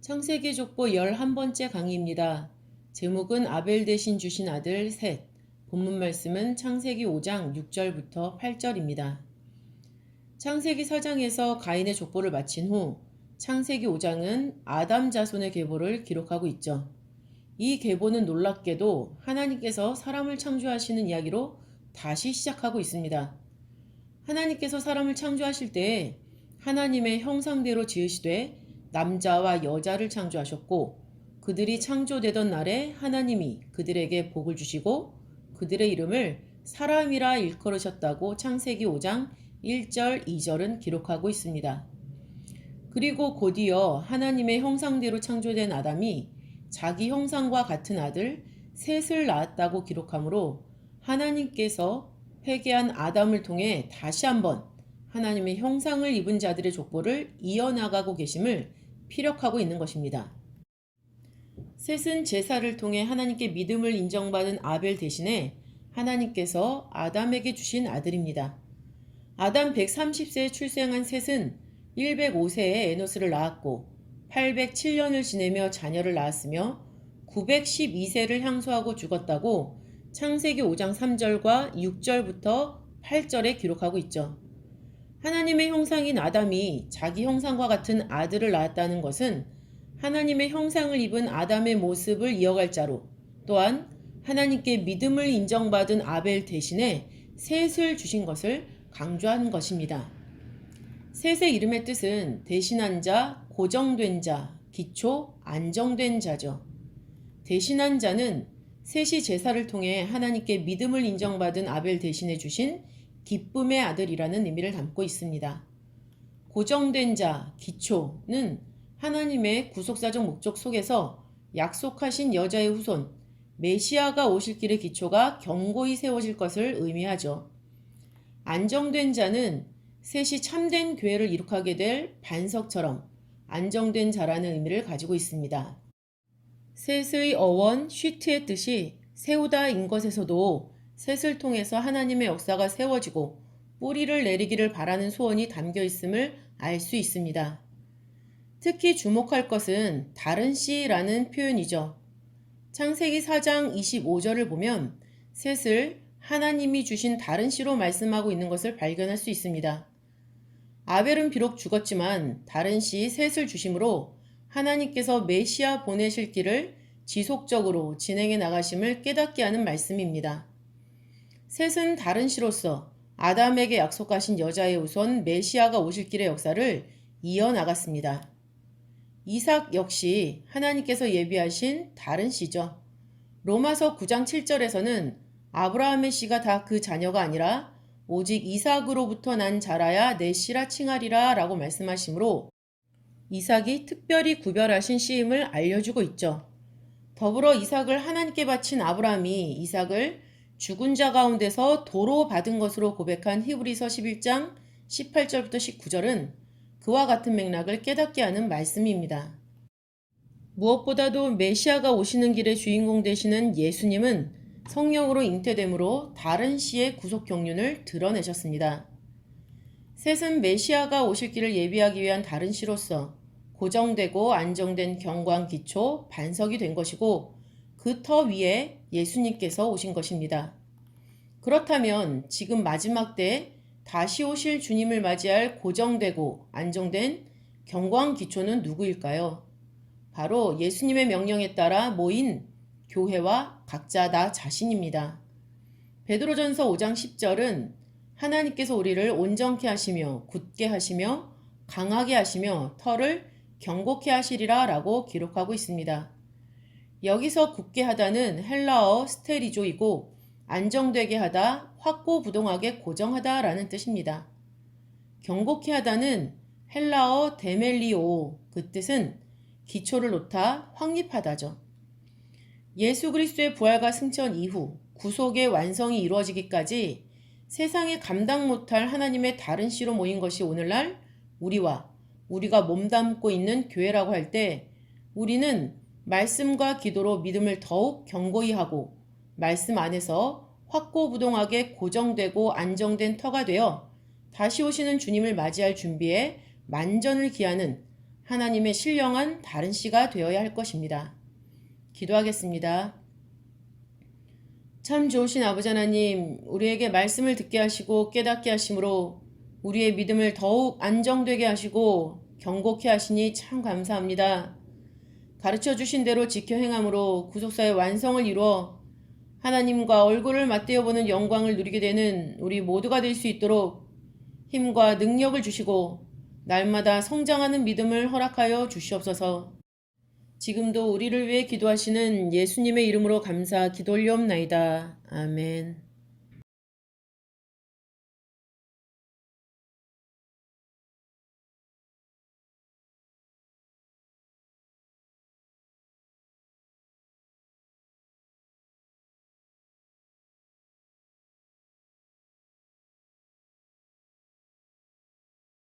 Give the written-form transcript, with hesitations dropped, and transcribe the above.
창세기 족보 11번째 강의입니다. 제목은 아벨 대신 주신 아들 셋. 본문 말씀은 창세기 5장 6절부터 8절입니다. 창세기 4장에서 가인의 족보를 마친 후 창세기 5장은 아담 자손의 계보를 기록하고 있죠. 이 계보는 놀랍게도 하나님께서 사람을 창조하시는 이야기로 다시 시작하고 있습니다. 하나님께서 사람을 창조하실 때에 하나님의 형상대로 지으시되 남자와 여자를 창조하셨고 그들이 창조되던 날에 하나님이 그들에게 복을 주시고 그들의 이름을 사람이라 일컬으셨다고 창세기 5장 1절 2절은 기록하고 있습니다. 그리고 곧이어 하나님의 형상대로 창조된 아담이 자기 형상과 같은 아들 셋을 낳았다고 기록하므로 하나님께서 회개한 아담을 통해 다시 한번 하나님의 형상을 입은 자들의 족보를 이어나가고 계심을 피력하고 있는 것입니다. 셋은 제사를 통해 하나님께 믿음을 인정받은 아벨 대신에 하나님께서 아담에게 주신 아들입니다. 아담 130세에 출생한 셋은 105세에 에노스를 낳았고 807년을 지내며 자녀를 낳았으며 912세를 향수하고 죽었다고 창세기 5장 3절과 6절부터 8절에 기록하고 있죠. 하나님의 형상인 아담이 자기 형상과 같은 아들을 낳았다는 것은 하나님의 형상을 입은 아담의 모습을 이어갈 자로 또한 하나님께 믿음을 인정받은 아벨 대신에 셋을 주신 것을 강조하는 것입니다. 셋의 이름의 뜻은 대신한 자, 고정된 자, 기초, 안정된 자죠. 대신한 자는 셋이 제사를 통해 하나님께 믿음을 인정받은 아벨 대신해 주신 기쁨의 아들이라는 의미를 담고 있습니다. 고정된 자, 기초는 하나님의 구속사적 목적 속에서 약속하신 여자의 후손, 메시아가 오실 길의 기초가 견고히 세워질 것을 의미하죠. 안정된 자는 셋이 참된 교회를 이룩하게 될 반석처럼 안정된 자라는 의미를 가지고 있습니다. 셋의 어원 쉬트의 뜻이 세우다인 것에서도 셋을 통해서 하나님의 역사가 세워지고 뿌리를 내리기를 바라는 소원이 담겨 있음을 알 수 있습니다. 특히 주목할 것은 다른 씨라는 표현이죠. 창세기 4장 25절을 보면 셋을 하나님이 주신 다른 씨로 말씀하고 있는 것을 발견할 수 있습니다. 아벨은 비록 죽었지만 다른 씨 셋을 주심으로 하나님께서 메시아 보내실 길을 지속적으로 진행해 나가심을 깨닫게 하는 말씀입니다. 셋은 다른 씨로서 아담에게 약속하신 여자의 후손 메시아가 오실 길의 역사를 이어나갔습니다. 이삭 역시 하나님께서 예비하신 다른 씨죠. 로마서 9장 7절에서는 아브라함의 씨가 다 그 자녀가 아니라 오직 이삭으로부터 난 자라야 내 씨라 칭하리라 라고 말씀하시므로 이삭이 특별히 구별하신 씨임을 알려주고 있죠. 더불어 이삭을 하나님께 바친 아브라함이 이삭을 죽은 자 가운데서 도로 받은 것으로 고백한 히브리서 11장 18절부터 19절은 그와 같은 맥락을 깨닫게 하는 말씀입니다. 무엇보다도 메시아가 오시는 길의 주인공 되시는 예수님은 성령으로 잉태됨으로 다른 씨의 구속 경륜을 드러내셨습니다. 셋은 메시아가 오실 길을 예비하기 위한 다른 씨로서 고정되고 안정된 경관 기초, 반석이 된 것이고 그 터 위에 예수님께서 오신 것입니다. 그렇다면 지금 마지막 때에 다시 오실 주님을 맞이할 고정되고 안정된 경관 기초는 누구일까요? 바로 예수님의 명령에 따라 모인 교회와 각자 나 자신입니다. 베드로전서 5장 10절은 하나님께서 우리를 온전케 하시며 굳게 하시며 강하게 하시며 터를 경고케 하시리라 라고 기록하고 있습니다. 여기서 굳게 하다는 헬라어 스테리조이고 안정되게 하다, 확고부동하게 고정하다 라는 뜻입니다. 경고케 하다는 헬라어 데멜리오, 그 뜻은 기초를 놓다, 확립하다죠. 예수 그리스도의 부활과 승천 이후 구속의 완성이 이루어지기까지 세상에 감당 못할 하나님의 다른 씨로 모인 것이 오늘날 우리가 몸담고 있는 교회라고 할 때 우리는 말씀과 기도로 믿음을 더욱 견고히 하고 말씀 안에서 확고부동하게 고정되고 안정된 터가 되어 다시 오시는 주님을 맞이할 준비에 만전을 기하는 하나님의 신령한 다른 씨가 되어야 할 것입니다. 기도하겠습니다. 참 좋으신 아버지 하나님, 우리에게 말씀을 듣게 하시고 깨닫게 하심으로 우리의 믿음을 더욱 안정되게 하시고 경고케 하시니 참 감사합니다. 가르쳐 주신 대로 지켜 행함으로 구속사의 완성을 이루어 하나님과 얼굴을 맞대어 보는 영광을 누리게 되는 우리 모두가 될 수 있도록 힘과 능력을 주시고 날마다 성장하는 믿음을 허락하여 주시옵소서. 지금도 우리를 위해 기도하시는 예수님의 이름으로 감사 기도 올리옵나이다. 아멘.